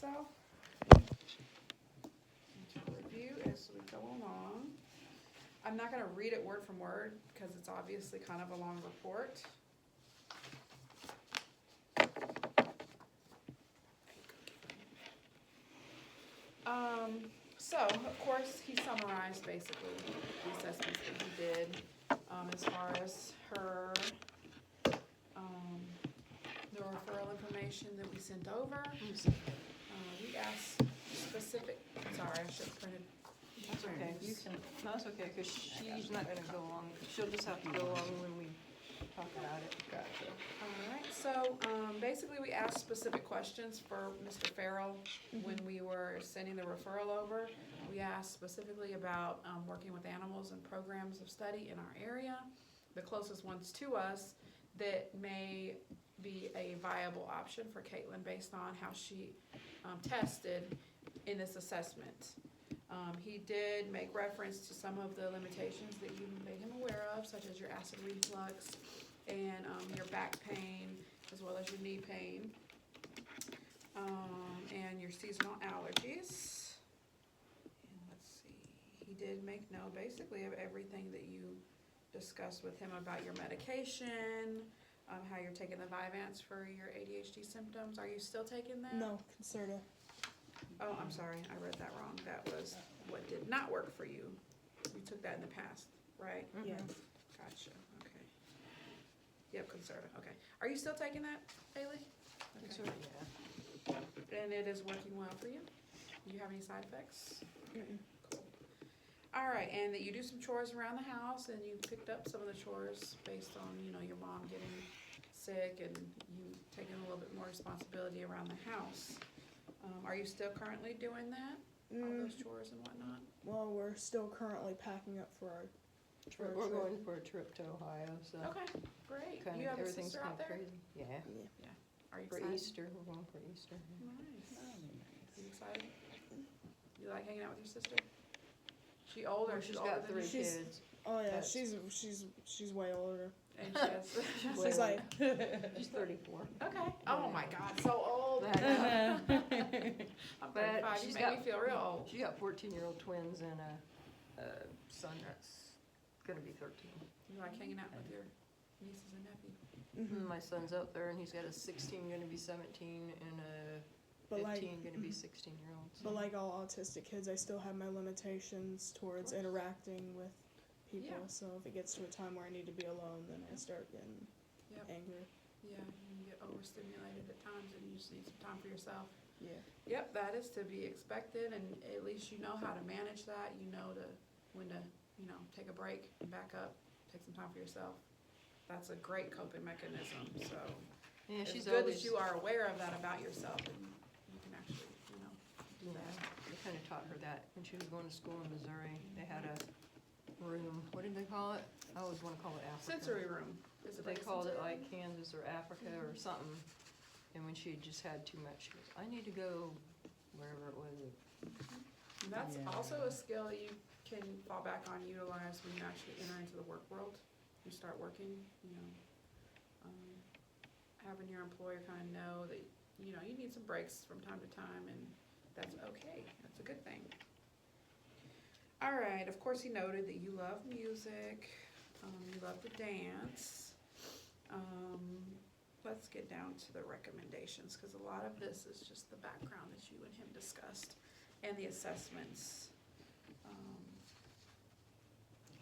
yourself. To review as we go along. I'm not gonna read it word from word, because it's obviously kind of a long report. So, of course, he summarized basically the assessments that he did, as far as her, the referral information that we sent over. We asked specific, sorry, I should have printed. That's okay, you can, no, that's okay, because she's not gonna go along, she'll just have to go along when we talk about it. Gotcha. Alright, so, basically we asked specific questions for Mr. Farrell when we were sending the referral over. We asked specifically about, working with animals and programs of study in our area, the closest ones to us that may be a viable option for Caitlin based on how she, tested in this assessment. He did make reference to some of the limitations that you made him aware of, such as your acid reflux and your back pain, as well as your knee pain, and your seasonal allergies. And let's see, he did make note basically of everything that you discussed with him about your medication, how you're taking the Vyvanse for your ADHD symptoms. Are you still taking that? No, Concerta. Oh, I'm sorry, I read that wrong. That was what did not work for you. You took that in the past, right? Yeah. Gotcha, okay. Yep, Concerta, okay. Are you still taking that, Haley? It's Okay. already, yeah. And it is working well for you? Do you have any side effects? Mm-mm. Cool. All right, and that you do some chores around the house, and you picked up some of the chores based on, you know, your mom getting sick and you taking a little bit more responsibility around the house. Are you still currently doing that? All those chores and whatnot? Well, we're still currently packing up for our We're trip. going for a trip to Ohio, so Okay, great. kind You of, have a everything's sister kind out of there? crazy. Yeah, Yeah. Are you for excited? Easter, we're going for Easter. Nice. You excited? You like hanging out with your sister? She older? Well, She's she's older got than 3 you? She's- kids. Oh yeah, That's- she's way older. And she has. She's like, She's 34. Okay. Oh my God, so old. I know. I'm But 35. You she's make me got- feel real old. She got 14-year-old twins and a son that's gonna be 13. You like hanging out with your nieces and nephews? mhm. My son's out there and he's got a 16, gonna be 17, and a But 15, like, gonna be 16-year-old. but like all autistic kids, I still have my limitations towards course. interacting with people. Yeah. So if it gets to a time where I need to be alone, then I start getting Yep. angry. Yeah, you can get overstimulated at times and you just need some time for yourself. Yeah. Yep, that is to be expected, and at least you know how to manage that. You know when to, you know, take a break, back up, take some time for yourself. That's a great coping mechanism, so. Yeah, It's she's good always, that you are aware of that about yourself, and you can actually, you know, do yeah, that. they kinda taught her that when she was going to school in Missouri. They had a room, what did they call it? I always wanna call it Africa. Sensory room, is it They like called it sensory like room? Kansas or Africa or something, and when she had just had too much, she goes, I need to go wherever it was. And that's Yeah. also a skill you can fall back on, utilize when you actually enter into the work world. You start working, you know, having your employer kind of know that, you know, you need some breaks from time to time, and that's okay, that's a good thing. All right, of course, he noted that you love music, you love to dance. Let's get down to the recommendations, because a lot of this is just the background that you and him discussed, and the assessments.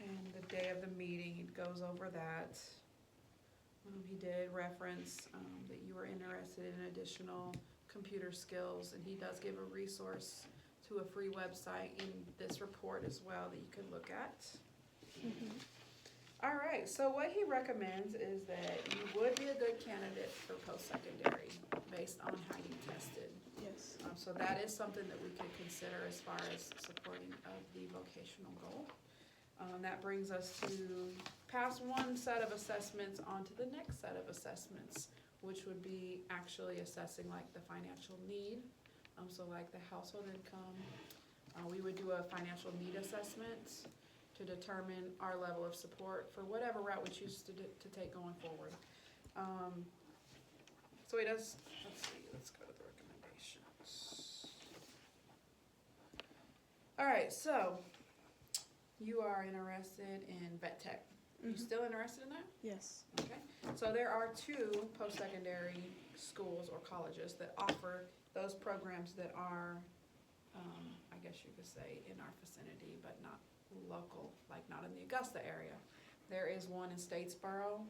And the day of the meeting, he goes over that. He did reference that you were interested in additional computer skills, and he does give a resource to a free website in this report as well that you could look at. All right, so what he recommends is that you would be a good candidate for post-secondary based on how you tested. Yes. So that is something that we could consider as far as supporting of the vocational goal. That brings us to pass one set of assessments onto the next set of assessments, which would be actually assessing like the financial need. So like the household income, we would do a financial need assessment to determine our level of support for whatever route we choose to take going forward. So he does, let's see, let's go to the recommendations. All right, so you are interested in vet tech. You Mhm. still interested in that? Yes. Okay. So there are 2 post-secondary schools or colleges that offer those programs that are, I guess you could say, in our vicinity, but not local, like not in the Augusta area. There is one in Statesboro,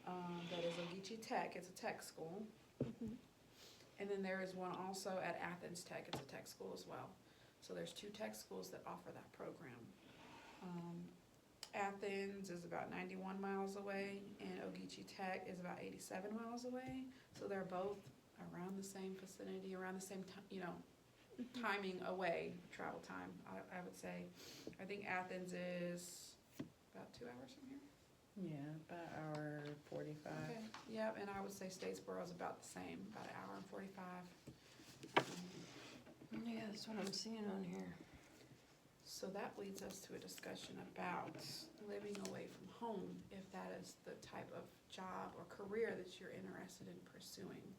that is Ogeechee Tech. It's a tech school. Mhm. And then there is one also at Athens Tech. It's a tech school as well. So there's 2 tech schools that offer that program. Athens is about 91 miles away, and Ogeechee Tech is about 87 miles away. So they're both around the same vicinity, around the same timing away, travel time, I would say. I think Athens is about 2 hours from here. Yeah, about hour 45. Okay, yep, and I would say Statesboro is about the same, about an hour and 45. Yeah, that's what I'm seeing on here. So that leads us to a discussion about living away from home, if that is the type of job or career that you're interested in pursuing.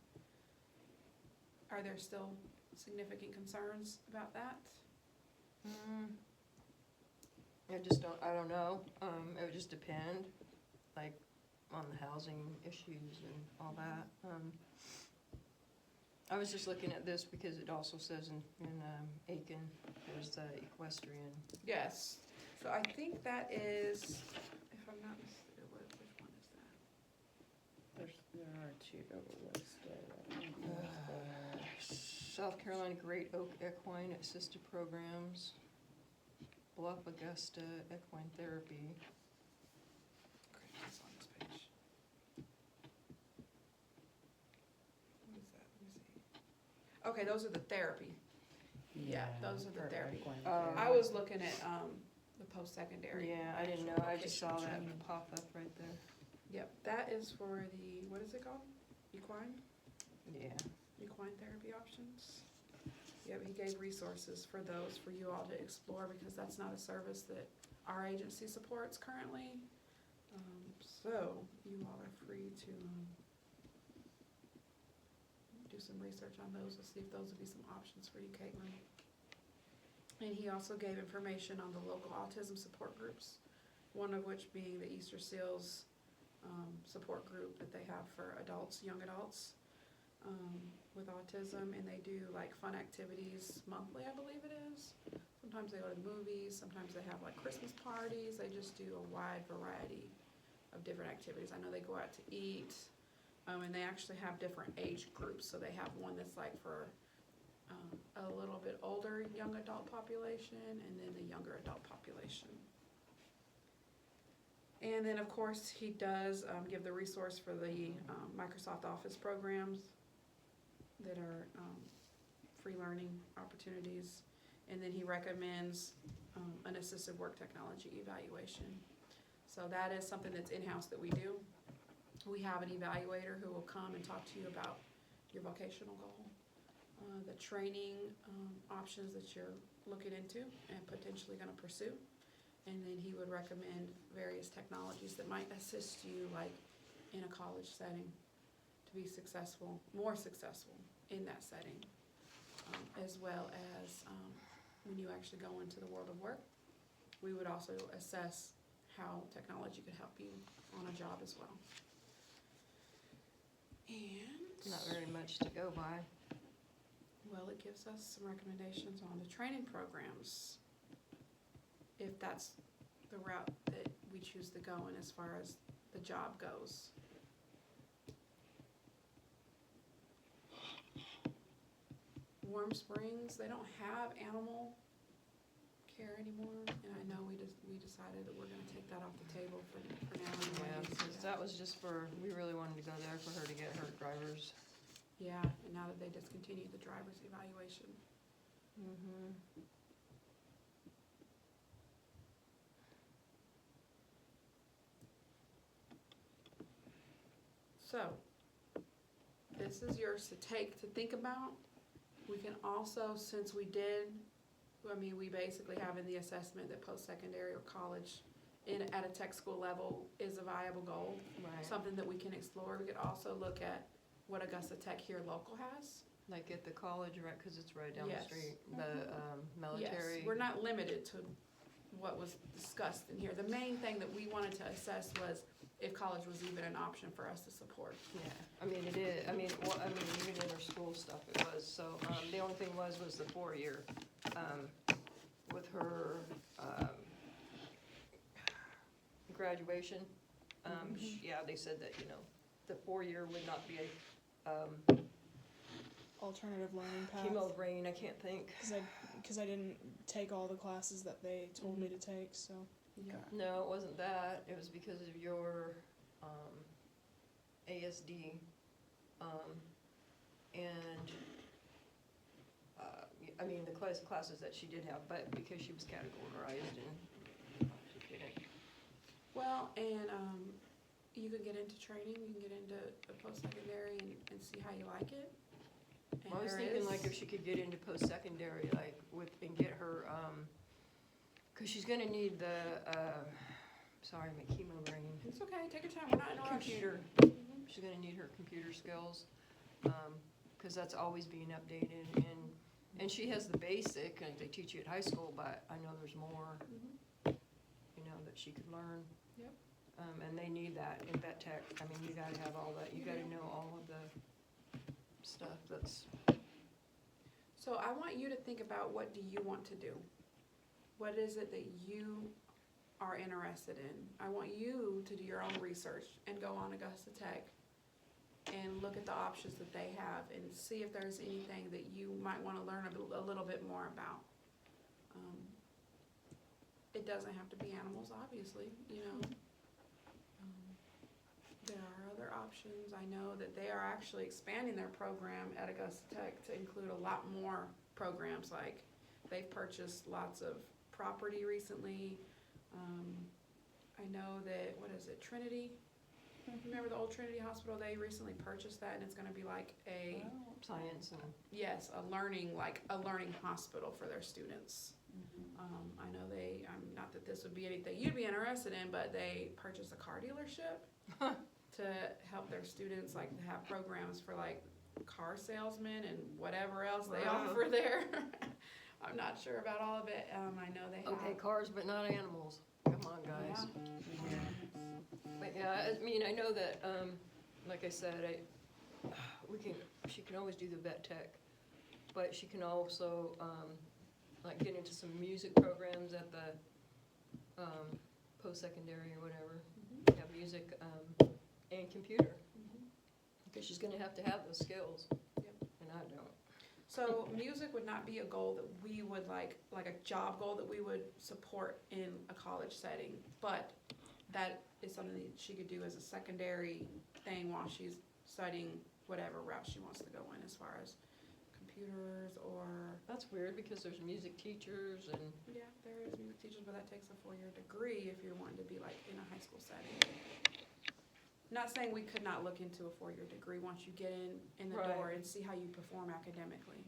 Are there still significant concerns about that? I don't know, it would just depend, like, on the housing issues and all that. I was just looking at this because it also says in Aiken, there's the equestrian. Yes. So I think that is, if I'm not mistaken, which one is that? There are 2 listed. I don't know if they're- South Carolina Great Oak Equine Assisted Programs, Bluff Augusta Equine Therapy. Okay, it's on this page. What is that? Let me see. Okay, those are the therapy. Yeah, those are the for therapy. equine Oh. therapy. I was looking at the post-secondary. Yeah, I didn't know, actual I just saw vocational that training. pop up right there. Yep, that is for the, what is it called? Equine? Yeah. Equine therapy options. Yep, he gave resources for those for you all to explore because that's not a service that our agency supports currently. So you all are free to do some research on those. We'll see if those would be some options for you, Caitlin. And he also gave information on the local autism support groups, one of which being the Easter Seals support group that they have for adults, young adults with autism, and they do like fun activities monthly, I believe it is. Sometimes they go to the movies, sometimes they have like Christmas parties, they just do a wide variety of different activities. I know they go out to eat, and they actually have different age groups, so they have one that's like for a little bit older young adult population, and then the younger adult population. And then, of course, he does give the resource for the Microsoft Office programs that are free learning opportunities. And then he recommends an assistive work technology evaluation. So that is something that's in-house that we do. We have an evaluator who will come and talk to you about your vocational goal, the training options that you're looking into and potentially going to pursue. And then he would recommend various technologies that might assist you, like in a college setting, to be successful, more successful in that setting, as well as when you actually go into the world of work. We would also assess how technology could help you on a job as well. And Not very much to go by. well, it gives us some recommendations on the training programs, if that's the route that we choose to go in as far as the job goes. Warm Springs, they don't have animal care anymore, and I know we decided that we're gonna take that off the table for now Yeah, anyway. because that was just for, we really wanted to go there for her to get her driver's. Yeah, and now that they discontinued the driver's evaluation. Mm-hmm. So, this is yours to take, to think about. We can also, since we basically have in the assessment that post-secondary or college at a tech school level is a viable goal, Right. something that we can explore. We could also look at what Augusta Tech here local has, Like at the college, right, because it's right down the Yes. street, the military. Yes, we're not limited to what was discussed in here. The main thing that we wanted to assess was if college was even an option for us to support. Yeah, I mean, it is, I mean, well, I mean, even in her school stuff it was, so, the only thing was the 4-year, with her, graduation. Yeah, they said that, the 4-year would not be a, Alternative learning path. chemo brain, I can't think. Because I didn't take all the classes that they told me to take, so. Yeah. No, it wasn't that, it was because of your, ASD, and, I mean, the classes that she did have, but because she was categorized and she couldn't. Well, and you can get into training, you can get into a post-secondary and see how you like it. And I was there thinking is- like if she could get into post-secondary, like and get her, cause she's gonna need the, sorry, my chemo brain, It's okay, take your time, we're not in a rush. computer. She's gonna need her computer skills, cause that's always being updated and she has the basic, like they teach you at high school, but I know there's more, Mhm. that she could learn. Yep. And they need that in vet tech, I mean, you gotta have all that, you gotta know all of the stuff that's. So I want you to think about, what do you want to do? What is it that you are interested in? I want you to do your own research and go on Augusta Tech and look at the options that they have and see if there's anything that you might want to learn a little bit more about. It doesn't have to be animals, obviously, There are other options. I know that they are actually expanding their program at Augusta Tech to include a lot more programs, like they've purchased lots of property recently. I know that, what is it, Trinity? Remember the old Trinity Hospital? They recently purchased that and it's gonna be like a, Science and. yes, a learning hospital for their students. I know not that this would be anything you'd be interested in, but they purchased a car dealership to help their students, like, to have programs for, like, car salesmen and whatever else they Wow. offer there. I'm not sure about all of it. I know they have. Okay, cars, but not animals. Come on, guys. But yeah, I mean, I know that, like I said, she can always do the vet tech, but she can also, like get into some music programs at the, post-secondary or whatever. Have music, and computer, because she's gonna have to have those skills. Yep. And I don't. So music would not be a goal that we would like a job goal that we would support in a college setting, but that is something that she could do as a secondary thing while she's studying whatever route she wants to go in, as far as computers or, That's weird, because there's music teachers and, yeah, there is music teachers, but that takes a 4-year degree if you're wanting to be like in a high school setting. Not saying we could not look into a 4-year degree once you get in the Right. door and see how you perform academically.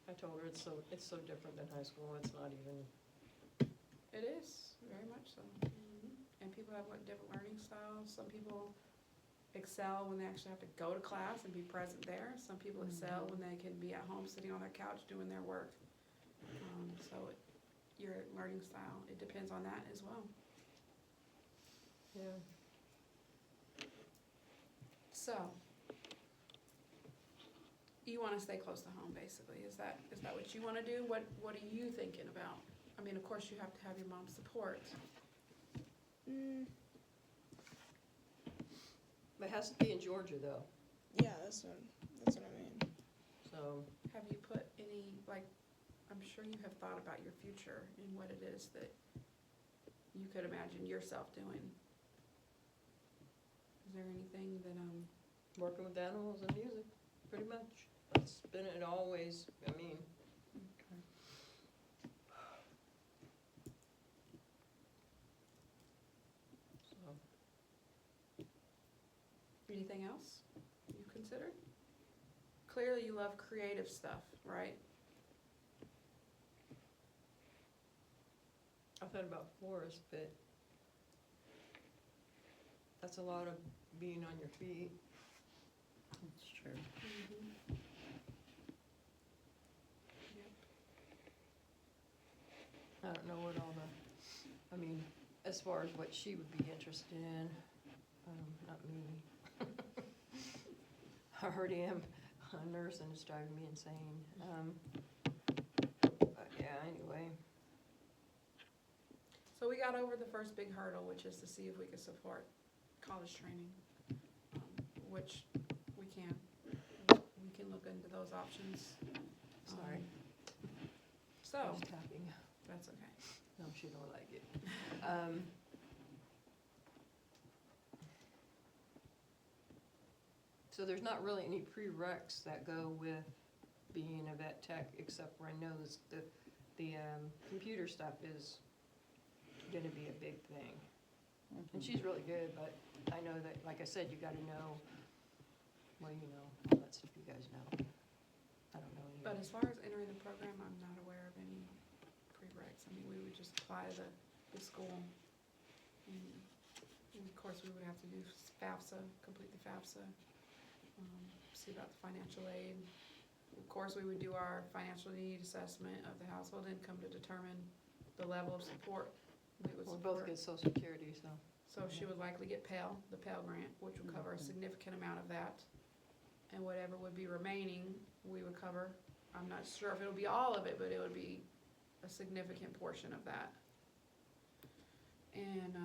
I told her it's so different than high school, it's not even. It is, very much so. And people have different learning styles. Some people excel when they actually have to go to class and be present there. Some people excel when they can be at home sitting on their couch doing their work. Your learning style, it depends on that as well. Yeah. So, you want to stay close to home, basically. Is that what you want to do? What are you thinking about? I mean, of course, you have to have your mom's support. But it has to be in Georgia though, Yeah, that's what I mean. so. Have you put any, I'm sure you have thought about your future and what it is that you could imagine yourself doing. Is there anything that, Working with animals and music, pretty much. That's been it always, I mean. So, anything else you considered? Clearly you love creative stuff, right? I thought about forest, but that's a lot of being on your feet. That's true. as far as what she would be interested in, not me. I already am a nurse and it's driving me insane. But yeah, anyway. So we got over the first big hurdle, which is to see if we could support college training, which we can. We can look into those options. Sorry. So, I was tapping. that's okay. No, she don't like it. So there's not really any prereqs that go with being a vet tech, except for I know the computer stuff is gonna be a big thing. And she's really good, but I know that, like I said, you gotta know, well, you know, all that stuff you guys know. I don't know any But of as it. far as entering the program, I'm not aware of any prereqs. I mean, we would just apply to the school. And of course, we would have to do FAFSA, complete the FAFSA, see about the financial aid. Of course, we would do our financial need assessment of the household income to determine the level of support we would We support. both get social security, so. So she would likely get Pell, the Pell grant, which would cover a significant amount of that. And whatever would be remaining, we would cover. I'm not sure if it'll be all of it, but it would be a significant portion of that. And,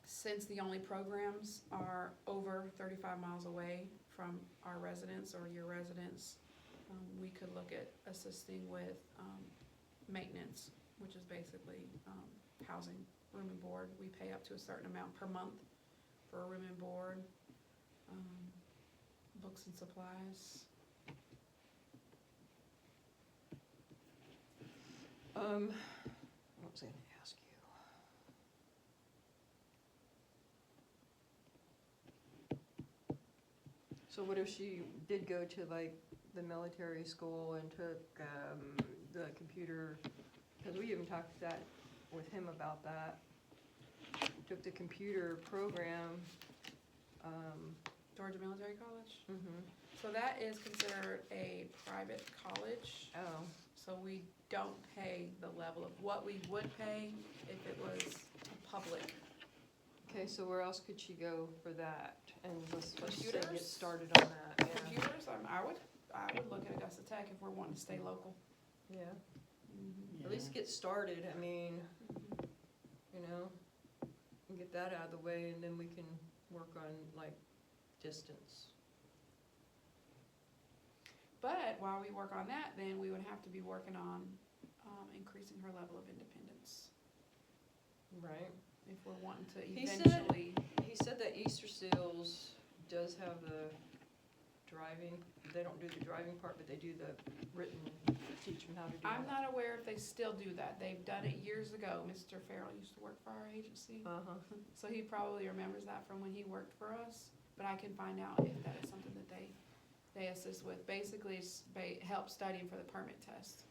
since the only programs are over 35 miles away from our residents or your residents, we could look at assisting with, maintenance, which is basically, housing, room and board. We pay up to a certain amount per month for a room and board, books and supplies. What was I gonna ask you? So what if she did go to like the military school and took the computer, because we even talked that with him about that. Took the computer program. Georgia Military College. Mm-hmm. So that is considered a private college. Oh, So we don't pay the level of what we would pay if it was a public. okay, so where else could she go for that? And let's just say get Computers? started on that, yeah. Computers, I would look at Augusta Tech if we're wanting to stay local. Yeah, at least get started, I mean, you know, and get that out of the way, and then we can work on like distance. But while we work on that, then we would have to be working on increasing her level of independence Right. if we're wanting to He said- eventually. He said that Easter Seals does have the driving, they don't do the driving part, but they do the written, teach them how to do I'm that. not aware if they still do that. They've done it years ago. Mr. Farrell used to work for our agency. Uh-huh. So he probably remembers that from when he worked for us, but I can find out if that is something that they assist with. Basically, it's help studying for the permit test.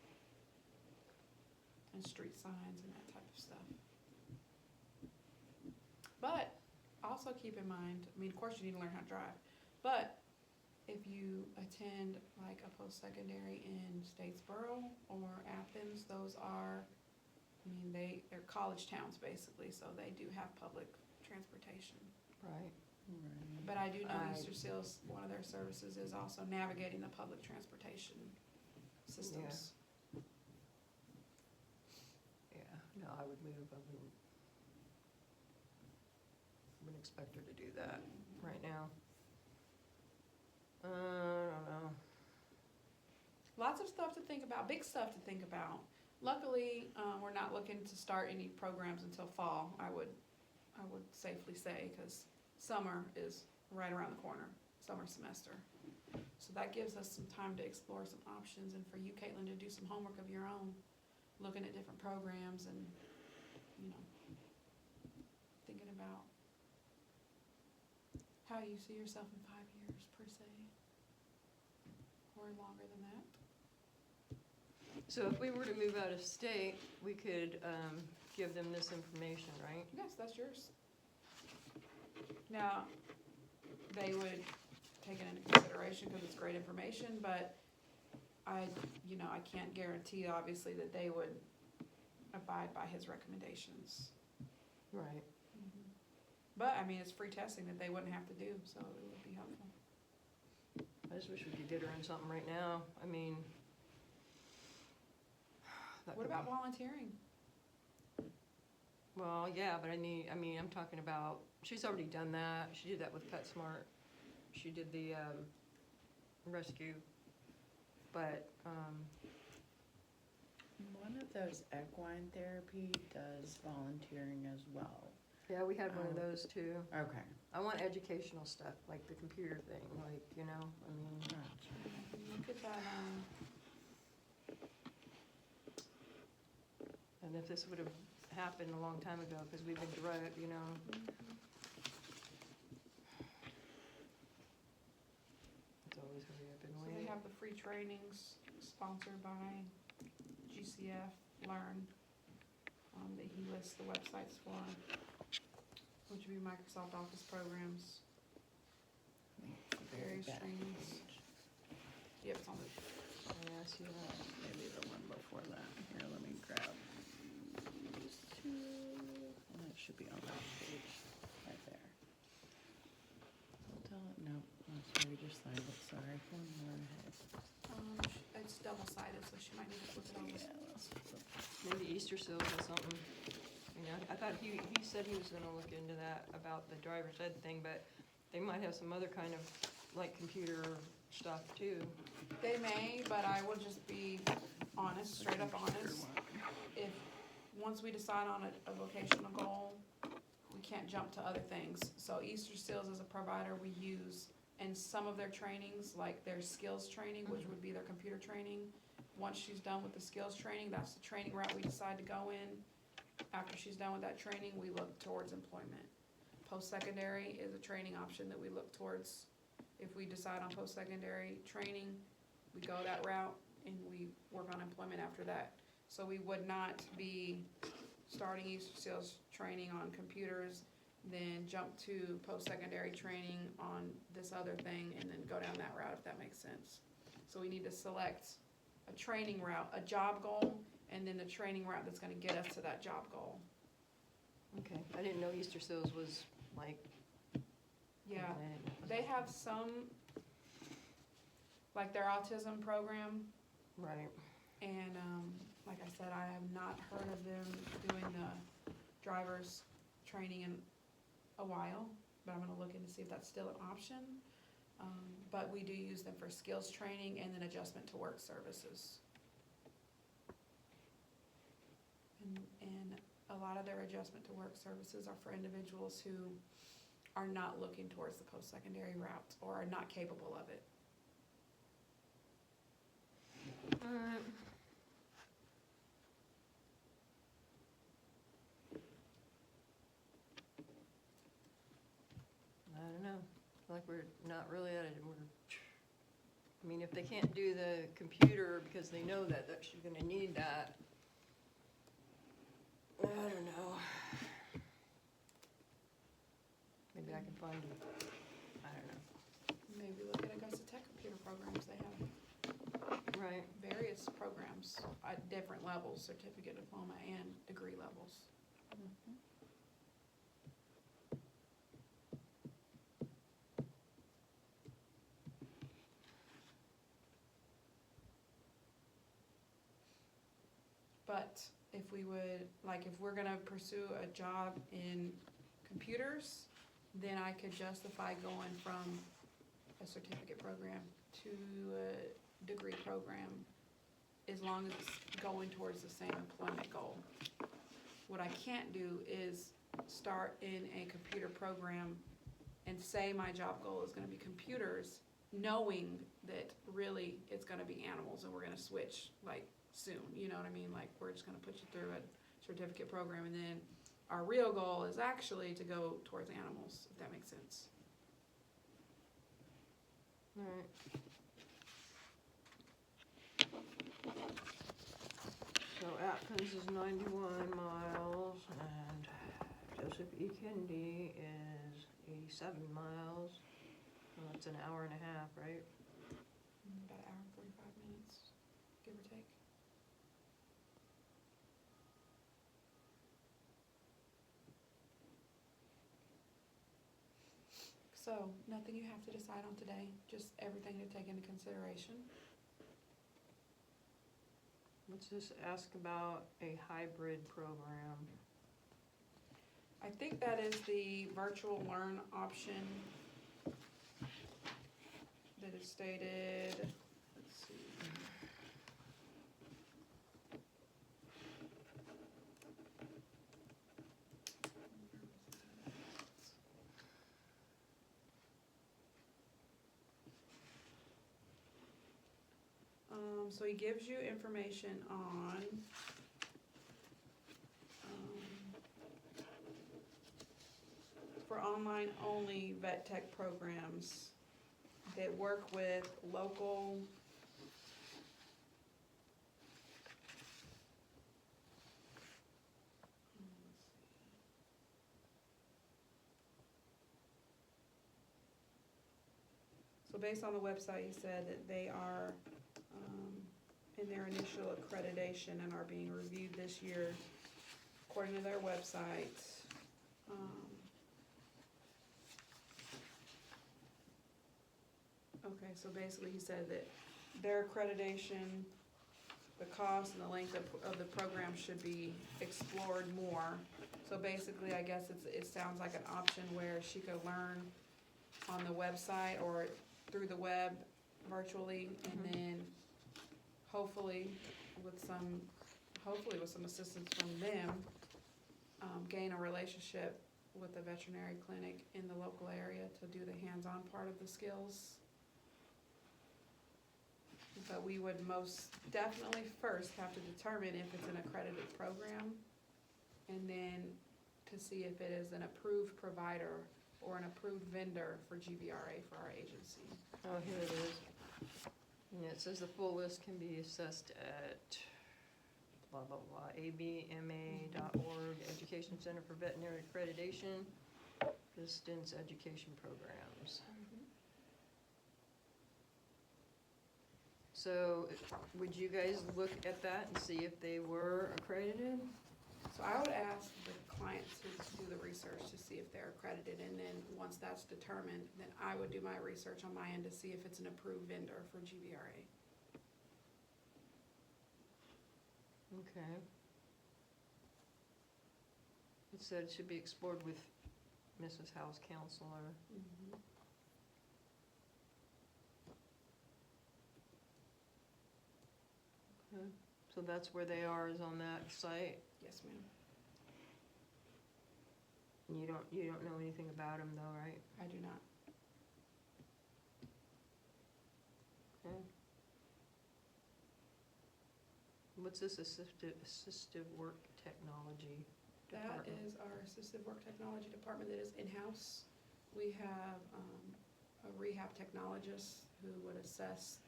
And street signs and that type of stuff. But also keep in mind, I mean, of course you need to learn how to drive, but if you attend like a post-secondary in Statesboro or Athens, those are, I mean, they're college towns basically, so they do have public transportation. Right. But I do know I- Easter Seals, one of their services is also navigating the public transportation systems. Yeah, no, I would move, I wouldn't expect her to do that right now. I don't know. Lots of stuff to think about, big stuff to think about. Luckily, we're not looking to start any programs until fall, I would safely say, because summer is right around the corner, summer semester. So that gives us some time to explore some options, and for you, Caitlin, to do some homework of your own, looking at different programs and, you know, thinking about how you see yourself in 5 years, per se, or longer than that. So if we were to move out of state, we could, give them this information, right? Yes, that's yours. Now, they would take it into consideration because it's great information, but I can't guarantee, obviously, that they would abide by his recommendations. Right. But, I mean, it's free testing that they wouldn't have to do, so it would be helpful. I just wish we could get her in something right now. I mean. that What could about be- volunteering? Well, yeah, but I mean, I'm talking about, she's already done that. She did that with Cut Smart. She did the, rescue. But, One of those equine therapy does volunteering as well. yeah, we had one of Oh. those too. Okay. I want educational stuff, like the computer thing, like, you know, I mean, Gotcha. Look at that, and if this would have happened a long time ago, because we've been direct, you know. It's always hurry up and so they wait. have the free trainings sponsored by GCF, Learn, that he lists the websites for, which would be Microsoft Office programs, Very various back trainings. page. Yep, it's on the, Yeah, I see that. Maybe the one before that. Here, let me grab these two. And it should be on that page, right there. Tell it, no, oh, sorry, just signed it, sorry. One more ahead. it's double-sided, so she might need to flip it over. Yeah, that's, Maybe Easter Seals or something. You know, I thought he said he was gonna look into that about the driver's ed thing, but they might have some other kind of, like, computer stuff too. They may, but I will just be honest, straight up honest. If, once we decide on a vocational goal, we can't jump to other things. So Easter Seals is a provider we use, and some of their trainings, like their skills training, which would be their computer training, once she's done with the skills training, that's the training route we decide to go in. After she's done with that training, we look towards employment. Post-secondary is a training option that we look towards. If we decide on post-secondary training, we go that route and we work on employment after that. So we would not be starting Easter Seals training on computers, then jump to post-secondary training on this other thing, and then go down that route, if that makes sense. So we need to select a training route, a job goal, and then the training route that's gonna get us to that job goal. Okay, I didn't know Easter Seals was like. Yeah, I didn't know. they have some, like their autism program, Right. and, like I said, I have not heard of them doing the driver's training in a while, but I'm gonna look in to see if that's still an option. But we do use them for skills training and then adjustment to work services. And a lot of their adjustment to work services are for individuals who are not looking towards the post-secondary route or are not capable of it. Alright. I don't know, feel like we're not really at it, I mean, if they can't do the computer because they know that she's gonna need that, I don't know. Maybe I can find, I don't know. Maybe look at Augusta Tech computer programs. They have Right. various programs at different levels, certificate, diploma, and degree levels. But if we would, like, if we're gonna pursue a job in computers, then I could justify going from a certificate program to a degree program, as long as it's going towards the same employment goal. What I can't do is start in a computer program and say my job goal is gonna be computers, knowing that really it's gonna be animals and we're gonna switch like soon, you know what I mean? Like, we're just gonna put you through a certificate program, and then our real goal is actually to go towards animals, if that makes sense. Alright. So Atkins is 91 miles and Joseph E. Kennedy is 87 miles. Well, that's an hour and a half, right? About an hour and 45 minutes, give or take. So, nothing you have to decide on today, just everything to take into consideration. Let's just ask about a hybrid program. I think that is the virtual learn option that is stated, let's see. So he gives you information on, for online only vet tech programs that work with local So based on the website, he said that they are in their initial accreditation and are being reviewed this year according to their website. Okay, so basically he said that their accreditation, the cost and the length of the program should be explored more. So basically, I guess it sounds like an option where she could learn on the website or through the web virtually, and then hopefully with some assistance from them, gain a relationship with the veterinary clinic in the local area to do the hands-on part of the skills. But we would most definitely first have to determine if it's an accredited program, and then to see if it is an approved provider or an approved vendor for GVRA for our agency. Oh, here it is. Yeah, it says the full list can be assessed at blah, blah, blah, abma.org, Education Center for Veterinary Accreditation, distance education programs. So, would you guys look at that and see if they were accredited? So I would ask the client to do the research to see if they're accredited, and then once that's determined, then I would do my research on my end to see if it's an approved vendor for GVRA. Okay. It said it should be explored with Mrs. House Counselor. Okay. So that's where they are, is on that site? Yes, ma'am. And you don't know anything about them though, right? I do not. Okay. What's this assistive work technology That department? is our assistive work technology department that is in-house. We have a rehab technologist who would assess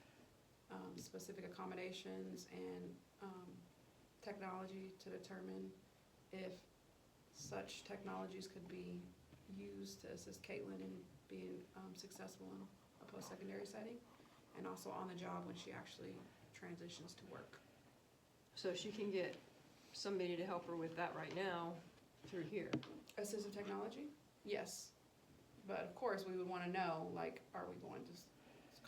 specific accommodations and technology to determine if such technologies could be used to assist Caitlin in being successful in a post-secondary setting, and also on the job when she actually transitions to work. So she can get somebody to help her with that right now through here. Assistive technology? Yes. But of course, we would wanna know, like, are we going to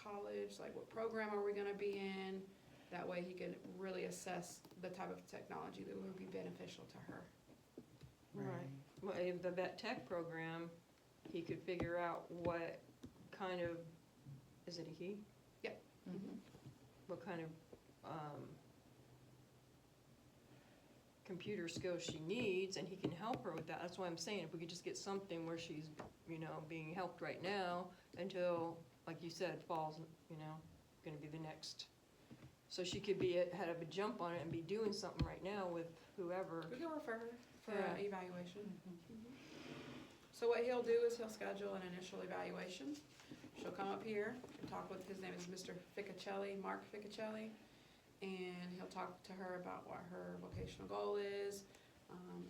college? Like, what program are we gonna be in? That way he can really assess the type of technology that would be beneficial to her. Right. Well, if the vet tech program, he could figure out what kind of, is it a he? What kind of, computer skills she needs, and he can help her with that. That's why I'm saying, if we could just get something where she's, being helped right now until, like you said, fall's, gonna be the next. So she could be ahead of a jump on it and be doing something right now with whoever. We can refer her for Yeah. an evaluation. So what he'll do is he'll schedule an initial evaluation. She'll come up here and talk with, his name is Mr. Ficcacelli, Mark Ficcacelli, and he'll talk to her about what her vocational goal is.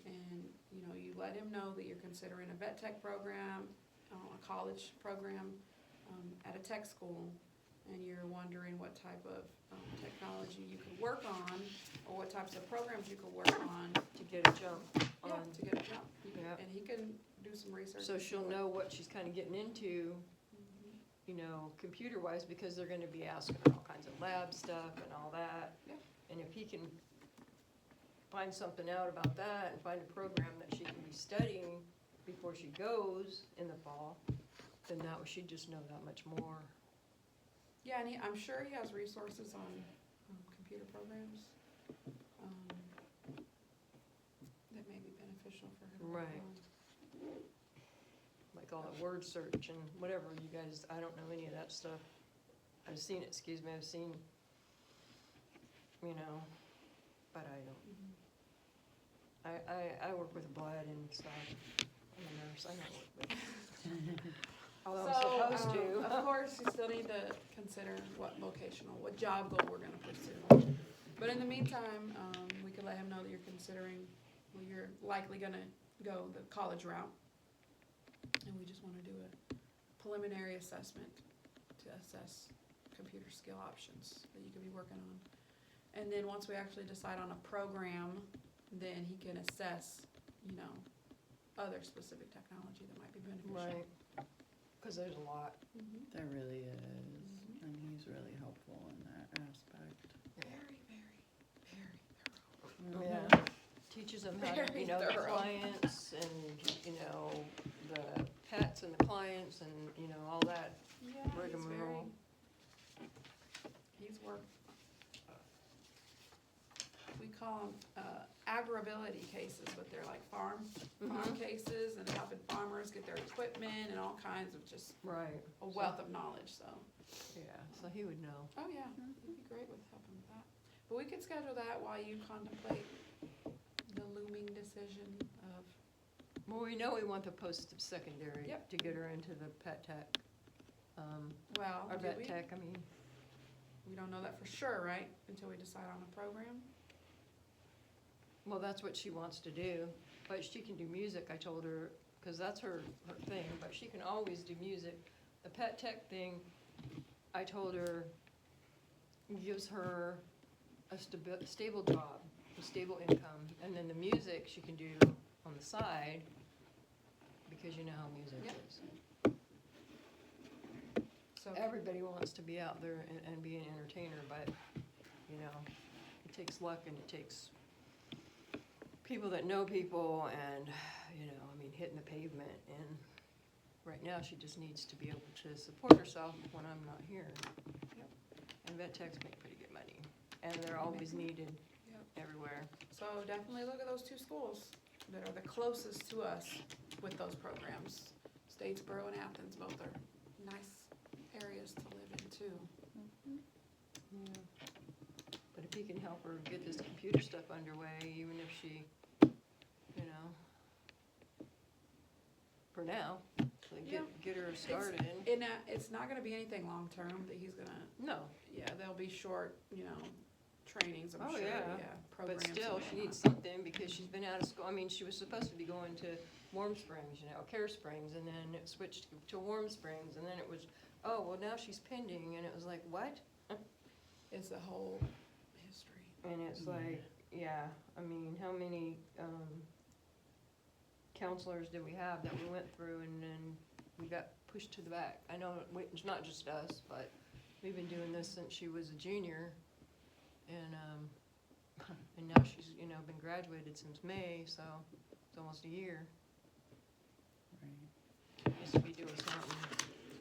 And, you let him know that you're considering a vet tech program, a college program, at a tech school, and you're wondering what type of technology you could work on, or what types of programs you could work on. To get a jump Yeah, on. to get a job. Yeah. And he can do some research. So and see she'll what- know what she's kinda getting into, Mhm. you know, computer-wise, because they're gonna be asking her all kinds of lab stuff and all that. Yep. And if he can find something out about that and find a program that she can be studying before she goes in the fall, then she'd just know that much more. Yeah, and I'm sure he has resources on computer programs that may be beneficial for her to work Right. on. Like all that word search and whatever, you guys, I don't know any of that stuff. I've seen it, I've seen, you know, but I don't. Mhm. I work with blood and stuff. I'm a nurse, I know what, although I'm So, supposed to. of course, you still need to consider what job goal we're gonna pursue. But in the meantime, we could let him know that you're considering, well, you're likely gonna go the college route. And we just wanna do a preliminary assessment to assess computer skill options that you could be working on. And then once we actually decide on a program, then he can assess, you know, other specific technology that might be beneficial. Right, cause there's a lot. Mhm. There really is, and he's really helpful in that aspect. Very, very, very thorough. Yeah, teaches them how to, Very you know, the thorough. clients and, you know, the pets and the clients and, you know, all that. Yeah, Rigmarole. he's worked, we call them agribility cases, but they're like farm Mhm. cases and helping farmers get their equipment and all kinds of just Right, a wealth of knowledge, so. yeah, so he would know. Oh, yeah, he'd be great with helping with that. But we could schedule that while you contemplate the looming decision of, Well, we know we want the post-secondary Yep. to get her into the pet tech, well, or do vet we? tech, I mean. We don't know that for sure, right? Until we decide on a program? Well, that's what she wants to do, but she can do music, I told her, because that's her thing, but she can always do music. The pet tech thing, I told her, gives her a stable job, a stable income, and then the music she can do on the side, because you know how music Yep. is. So Everybody wants to be out there and be an entertainer, but, you know, it takes luck and it takes people that know people and, you know, I mean, hitting the pavement. And right now, she just needs to be able to support herself when I'm not here. Yep. And vet techs make pretty good money, and they're always needed Yep. everywhere. So definitely look at those two schools that are the closest to us with those programs. Statesboro and Athens, both are nice areas to live in too. Yeah. But if he can help her get this computer stuff underway, even if she, you know, for now, like Yeah. get her started. And it's not gonna be anything long-term that he's gonna, No, yeah, there'll be short, you know, trainings, I'm Oh, sure, yeah. yeah, but programs. still, and she whatnot. needs something because she's been out of school. I mean, she was supposed to be going to Warm Springs, you know, Care Springs, and then it switched to Warm Springs, and then it was, oh, well, now she's pending, and it was like, what? It's a whole history. And it's like, yeah, I mean, how many counselors did we have that we went through and then we got pushed to the back? I know it's not just us, but we've been doing this since she was a junior, and now she's, you know, been graduated since May, so it's almost a year. Right. Needs to be doing something.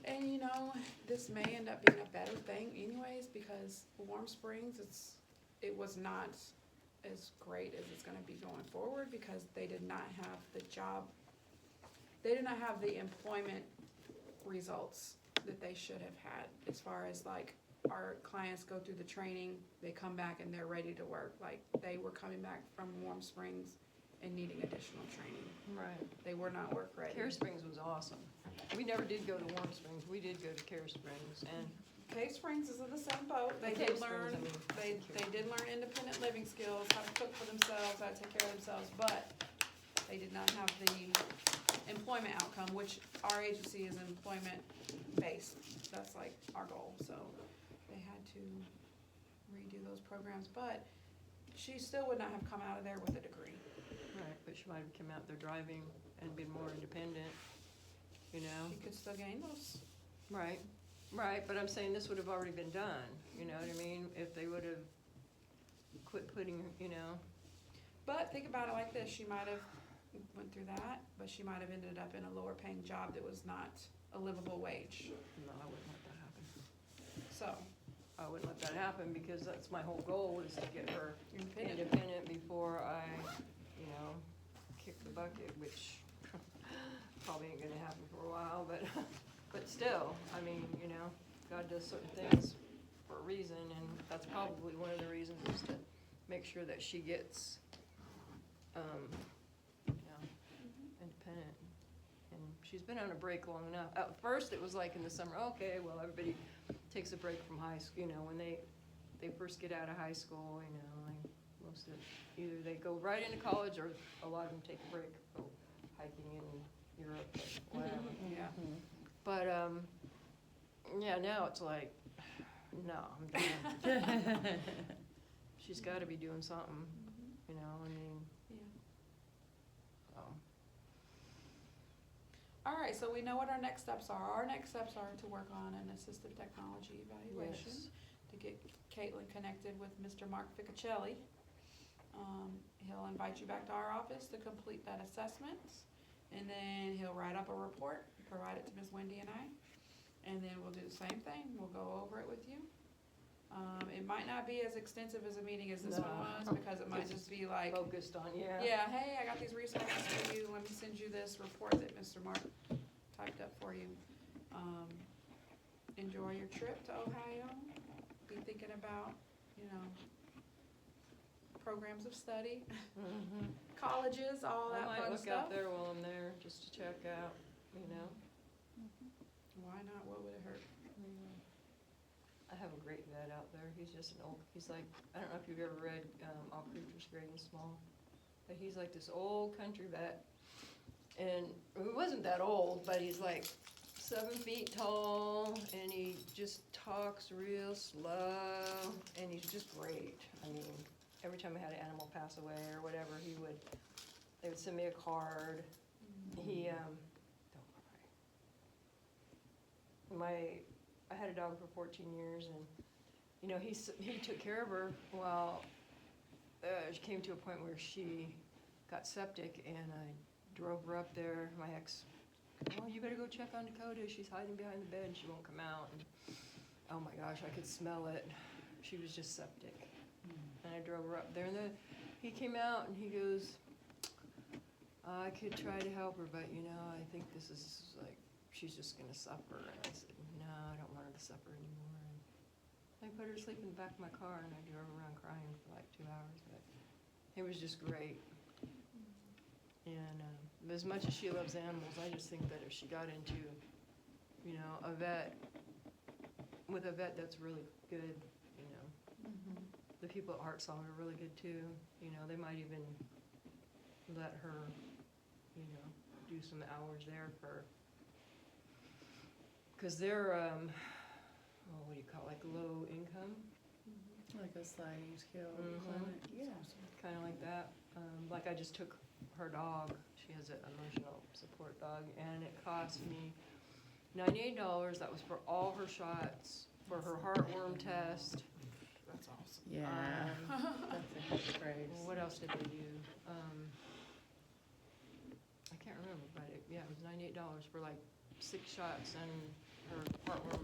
And you know, this may end up being a better thing anyways, because Warm Springs, it was not as great as it's gonna be going forward, because they did not have the employment results that they should have had, as far as like, our clients go through the training, they come back and they're ready to work, like, they were coming back from Warm Springs and needing additional training, Right. they were not work ready. Care Springs was awesome. We never did go to Warm Springs, we did go to Care Springs, and Cave Springs is in the same boat. They Cave did Springs, learn, I mean. they did learn independent living skills, how to cook for themselves, how to take care of themselves, but they did not have the employment outcome, which our agency is employment based. That's like our goal, so they had to redo those programs, but she still would not have come out of there with a degree. Right, but she might have come out there driving and been more independent, you know? She could still gain those. Right, right, but I'm saying this would have already been done, you know what I mean? If they would have quit putting, you know, But think about it like this, she might have went through that, but she might have ended up in a lower paying job that was not a livable wage. no, I wouldn't let that happen. So, I wouldn't let that happen because that's my whole goal is to get her independent. independent before I, you know, kick the bucket, which probably ain't gonna happen for a while, but still, I mean, you know, God does certain things for a reason, and that's probably one of the reasons is to make sure that she gets, you know, independent. And she's been on a break long enough. At first, it was like in the summer, okay, well, everybody takes a break from high school, you know, when they first get out of high school, you know, like most of, either they go right into college or a lot of them take a break, go hiking in Europe or whatever. Yeah. But, yeah, now it's like, no, I'm done. She's gotta be doing something, you know, I mean, Yeah. so. All right, so we know what our next steps are. Our next steps are to work on an assistive technology evaluation, Yes. to get Caitlin connected with Mr. Mark Ficacelli. He'll invite you back to our office to complete that assessment, and then he'll write up a report, provide it to Ms. Wendy and I, and then we'll do the same thing. We'll go over it with you. It might not be as extensive as a meeting as this one No. was, because it might just be like, Focused on, yeah. yeah, hey, I got these resources for you, let me send you this report that Mr. Mark typed up for you. Enjoy your trip to Ohio, be thinking about, you know, programs of study, Mhm. colleges, all I that might fun look stuff. out there while I'm there, just to check out, you know. Why not, what would it hurt? I have a great vet out there, he's just an old, he's like, I don't know if you've ever read, All Creatures Great and Small, but he's like this old country vet, and he wasn't that old, but he's like 7 feet tall, and he just talks real slow, and he's just great. I mean, every time I had an animal pass away or whatever, they would send me a card. He, don't cry. I had a dog for 14 years, and, you know, he took care of her while, she came to a point where she got septic, and I drove her up there, my ex, oh, you better go check on Dakota, she's hiding behind the bed, and she won't come out, and, oh my gosh, I could smell it, she was just septic, and I drove her up there, and then he came out, and he goes, I could try to help her, but, you know, I think this is, like, she's just gonna suffer, and I said, no, I don't want her to suffer anymore, and I put her to sleep in the back of my car, and I drove around crying for like 2 hours, but it was just great. And as much as she loves animals, I just think that if she got into, you know, a vet that's really good, you know, the people at Heart Song are really good too, you know, they might even let her, you know, do some hours there for, because they're, what do you call it, like low income? Like a sliding scale Mhm. clinic, yeah. Kind of like that. Like I just took her dog, she has an emotional support dog, and it cost me $98. That was for all her shots, for her heartworm test. That's awesome. Yeah, that's a good price. What else did they do? I can't remember, but it was $98 for like 6 shots and her heartworm